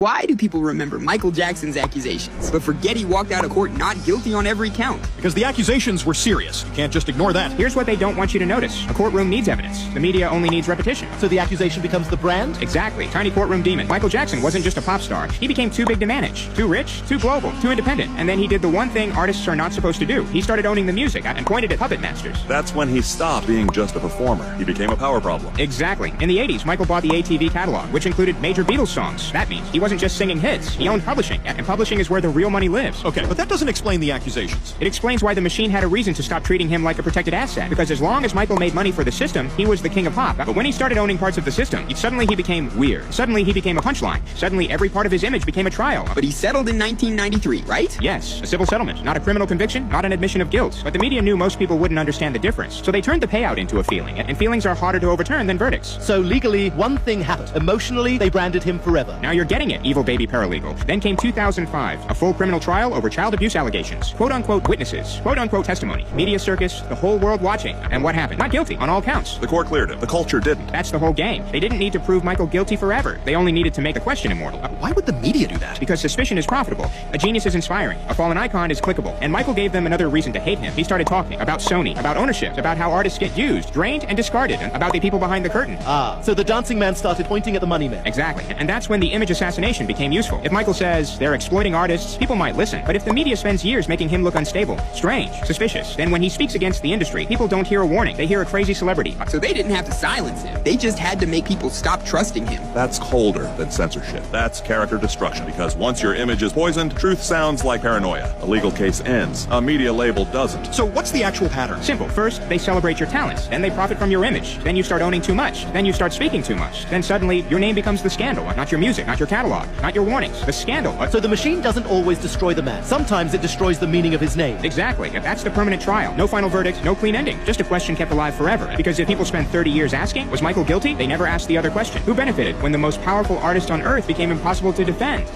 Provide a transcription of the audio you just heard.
Why do people remember Michael Jackson's accusations, but forget he walked out of court not guilty on every count? Because the accusations were serious. You can't just ignore that. Here's what they don't want you to notice. A courtroom needs evidence. The media only needs repetition. So the accusation becomes the brand? Exactly. Tiny courtroom demon. Michael Jackson wasn't just a pop star. He became too big to manage. Too rich, too global, too independent. And then he did the one thing artists are not supposed to do. He started owning the music and pointed at puppet masters. That's when he stopped being just a performer. He became a power problem. Exactly. In the 80s, Michael bought the ATV catalog, which included major Beatles songs. That means he wasn't just singing hits. He owned publishing, and publishing is where the real money lives. Okay, but that doesn't explain the accusations. It explains why the machine had a reason to stop treating him like a protected asset. Because as long as Michael made money for the system, he was the king of pop. But when he started owning parts of the system, suddenly he became weird. Suddenly he became a punchline. Suddenly every part of his image became a trial. But he settled in 1993, right? Yes, a civil settlement. Not a criminal conviction, not an admission of guilt. But the media knew most people wouldn't understand the difference. So they turned the payout into a feeling. And feelings are harder to overturn than verdicts. So legally, one thing happened. Emotionally, they branded him forever. Now you're getting it, evil baby paralegal. Then came 2005, a full criminal trial over child abuse allegations. Quote-unquote witnesses, quote-unquote testimony, media circus, the whole world watching. And what happened? Not guilty on all counts. The court cleared him. The culture didn't. That's the whole game. They didn't need to prove Michael guilty forever. They only needed to make the question immortal. Why would the media do that? Because suspicion is profitable. A genius is inspiring. A fallen icon is clickable. And Michael gave them another reason to hate him. He started talking about Sony, about ownership, about how artists get used, drained, and discarded, and about the people behind the curtain. Ah, so the dancing man started pointing at the money men. Exactly. And that's when the image assassination became useful. If Michael says they're exploiting artists, people might listen. But if the media spends years making him look unstable, strange, suspicious, then when he speaks against the industry, people don't hear a warning. They hear a crazy celebrity. So they didn't have to silence him. They just had to make people stop trusting him. That's colder than censorship. That's character destruction, because once your image is poisoned, truth sounds like paranoia. A legal case ends. A media label doesn't. So what's the actual pattern? Simple. First, they celebrate your talents. Then they profit from your image. Then you start owning too much. Then you start speaking too much. Then suddenly, your name becomes the scandal. Not your music, not your catalog, not your warnings. The scandal. So the machine doesn't always destroy the man. Sometimes it destroys the meaning of his name. Exactly. That's the permanent trial. No final verdict, no clean ending. Just a question kept alive forever. Because if people spent 30 years asking, was Michael guilty? They never asked the other question. Who benefited when the most powerful artist on earth became impossible to defend?